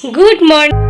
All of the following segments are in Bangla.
Good morning.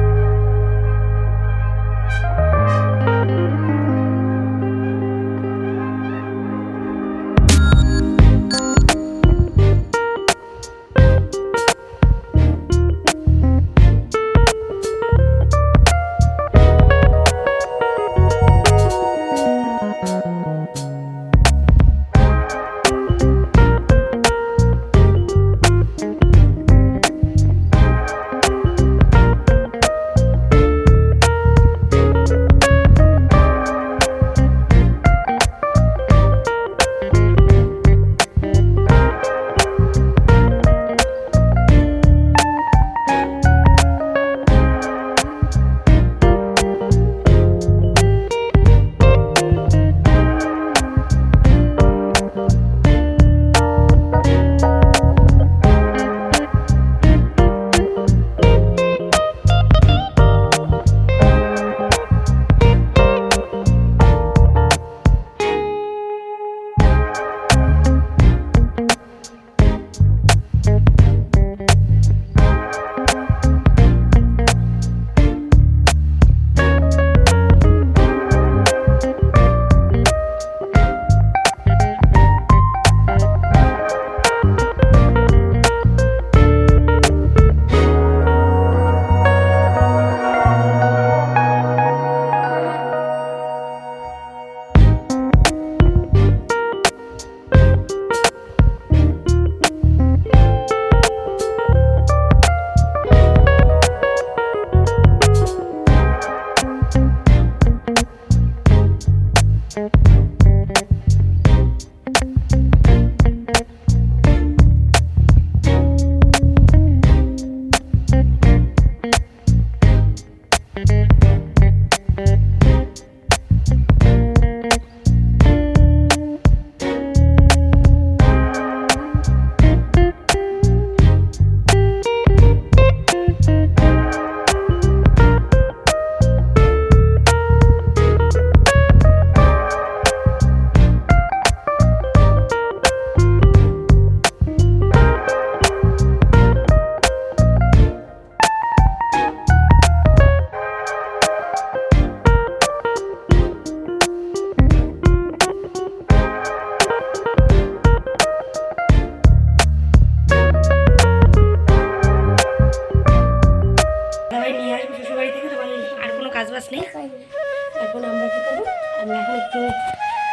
এখন আমরা কি করবো, আমরা এখন একটু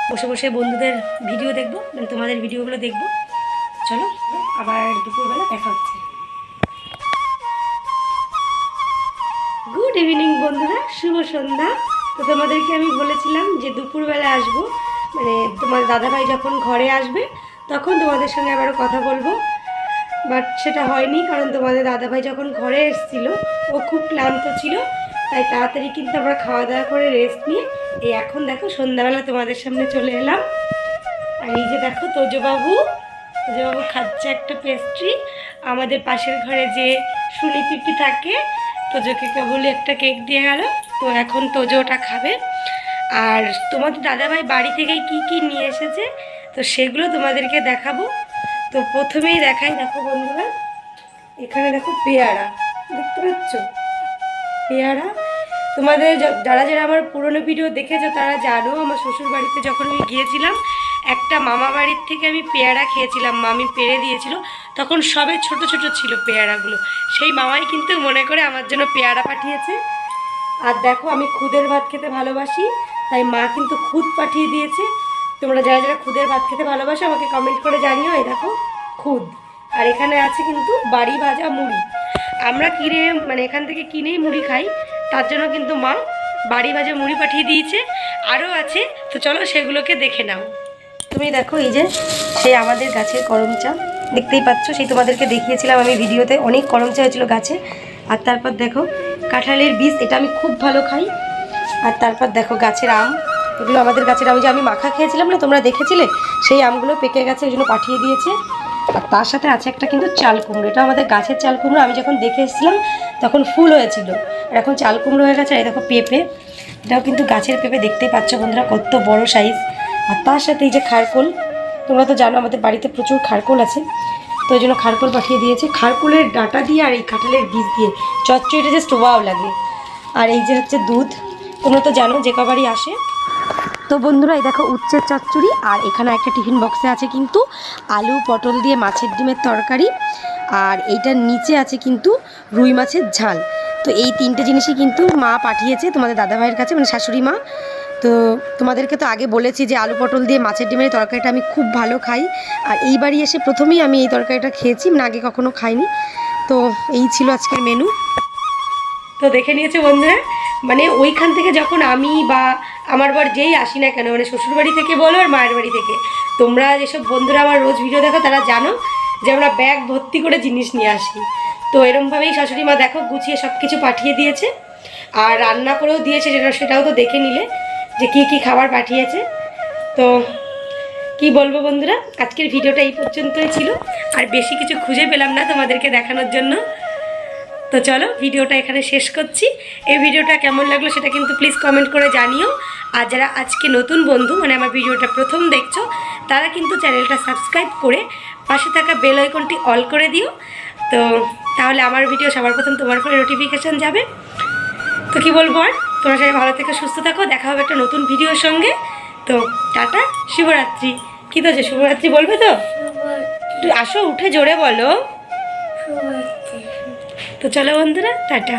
বসে বসে বন্ধুদের ভিডিও দেখবো, মানে তোমাদের ভিডিওগুলো দেখবো। চলো আবার দুপুরবেলা দেখা হচ্ছে। গুড ইভিনিং বন্ধুরা, শুভ সন্ধ্যা। তো তোমাদেরকে আমি বলেছিলাম যে দুপুরবেলা আসবো, মানে তোমার দাদাভাই যখন ঘরে আসবে তখন তোমাদের সঙ্গে আবারও কথা বলবো। বাট সেটা হয়নি, কারণ তোমাদের দাদাভাই যখন ঘরে এসেছিল ও খুব ক্লান্ত ছিল, তাই তাড়াতাড়ি কিন্তু আমরা খাওয়া দাওয়া করে রেস্ট নিয়ে এই এখন দেখো সন্ধ্যাবেলা তোমাদের সামনে চলে এলাম। আর এই যে দেখো তোজবাবু খাচ্ছে একটা পেস্ট্রি। আমাদের পাশের ঘরে যে সুনি পিপি থাকে, তোজোকে কেবলই একটা কেক দিয়ে গেল, তো এখন তোজো ওটা খাবে। আর তোমাদের দাদাভাই বাড়ি থেকে কি কি নিয়ে এসেছে তো সেগুলো তোমাদেরকে দেখাবো। তো প্রথমেই দেখাই, দেখো বন্ধুরা, এখানে দেখো পেয়ারা দেখতে পাচ্ছ, পেয়ারা। তোমাদের যারা যারা আমার পুরনো ভিডিও দেখেছো তারা জানো, আমার শ্বশুর বাড়িতে যখন আমি গিয়েছিলাম একটা মামা বাড়ির থেকে আমি পেয়ারা খেয়েছিলাম, মামি পেড়ে দিয়েছিল, তখন সবে ছোট ছোট ছিল পেয়ারাগুলো। সেই মামাই কিন্তু মনে করে আমার জন্য পেয়ারা পাঠিয়েছে। আর দেখো আমি খুদের ভাত খেতে ভালোবাসি, তাই মা কিন্তু খুদ পাঠিয়ে দিয়েছে। তোমরা যারা যারা খুদের ভাত খেতে ভালোবাসো আমাকে কমেন্ট করে জানিও। এই দেখো খুদ, আর এখানে আছে কিন্তু বাড়ি ভাজা মুড়ি। আমরা কিনে মানে এখান থেকে কিনেই মুড়ি খাই, তার জন্য কিন্তু মা বাড়ি ভাজা মুড়ি পাঠিয়ে দিয়েছে। আরও আছে, তো চলো সেগুলোকে দেখে নাও। তুমি দেখো এই যে সেই আমাদের গাছের করম চা দেখতেই পাচ্ছ, সেই তোমাদেরকে দেখিয়েছিলাম আমি ভিডিওতে, অনেক করম চা হয়েছিল গাছে। আর তারপর দেখো কাঁঠালের বীজ, এটা আমি খুব ভালো খাই। আর তারপর দেখো গাছের আম, এগুলো আমাদের গাছের আম, যে আমি মাখা খেয়েছিলাম না, তোমরা দেখেছিলে, সেই আমগুলো পেকে গেছে, ওই জন্য পাঠিয়ে দিয়েছে। আর তার সাথে আছে একটা কিন্তু চাল কুমড়ো, এটা আমাদের গাছের চাল কুমড়ো, আমি যখন দেখে এসেছিলাম তখন ফুল হয়েছিল, আর এখন চাল কুমড়ো হয়ে গেছে। আর এই দেখো পেঁপে, এটাও কিন্তু গাছের পেঁপে, দেখতেই পাচ্ছ বন্ধুরা কত বড় সাইজ। আর তার সাথে এই যে খারকোল, তোমরা তো জানো আমাদের বাড়িতে প্রচুর খারকোল আছে। তো ওই জন্য খারকোল পাঠিয়ে দিয়েছে। খারকোলের ডাঁটা দিয়ে আর এই কাঁঠালের বীজ দিয়ে চচ্চড়িটা জাস্ট ওয়াও লাগে। আর এই যে হচ্ছে দুধ, তোমরা তো জানো যে কবারই আসে। তো বন্ধুরা এই দেখো উচ্ছের চচ্চড়ি, আর এখানে একটা টিফিন বক্সে আছে কিন্তু আলু পটল দিয়ে মাছের ডিমের তরকারি, আর এইটার নিচে আছে কিন্তু রুই মাছের ঝাল। তো এই তিনটে জিনিসই কিন্তু মা পাঠিয়েছে তোমাদের দাদাভাইয়ের কাছে, মানে শাশুড়ি মা। তো তোমাদেরকে তো আগে বলেছি যে আলু পটল দিয়ে মাছের ডিমের তরকারিটা আমি খুব ভালো খাই, আর এইবারই এসে প্রথমেই আমি এই তরকারিটা খেয়েছি, মানে আগে কখনো খাইনি। তো এই ছিল আজকের মেনু। তো দেখে নিয়েছে বন্ধুরা, মানে ওইখান থেকে যখন আমি বা আমার বর যেই আসি না কেন, মানে শ্বশুরবাড়ি থেকে বলো আর মায়ের বাড়ি থেকে, তোমরা যেসব বন্ধুরা আমার রোজ ভিডিও দেখো তারা জানো যে আমরা ব্যাগ ভর্তি করে জিনিস নিয়ে আসি। তো এরমভাবেই শাশুড়ি মা দেখো গুছিয়ে সব কিছু পাঠিয়ে দিয়েছে, আর রান্না করেও দিয়েছে, সেটাও তো দেখে নিলে যে কী কী খাবার পাঠিয়েছে। তো কি বলবো বন্ধুরা, আজকের ভিডিওটা এই পর্যন্তই ছিল, আর বেশি কিছু খুঁজে পেলাম না তোমাদেরকে দেখানোর জন্য। তো চলো ভিডিওটা এখানে শেষ করছি। এই ভিডিওটা কেমন লাগলো সেটা কিন্তু প্লিজ কমেন্ট করে জানিও। আর যারা আজকে নতুন বন্ধু, মানে আমার ভিডিওটা প্রথম দেখছো, তারা কিন্তু চ্যানেলটা সাবস্ক্রাইব করে পাশে থাকা বেল আইকনটি অল করে দিও। তো তাহলে আমার ভিডিও সবার প্রথম তোমার ফোনে নোটিফিকেশান যাবে। তো কি বলবো, আর তোমরা সবাই ভালো থেকে সুস্থ থাকো, দেখা হবে একটা নতুন ভিডিওর সঙ্গে। তো টাটা, শুভরাত্রি। কী তো শুভরাত্রি বলবে তো? আসো উঠে জোরে বলো। তো চলো বন্ধুরা, টাটা।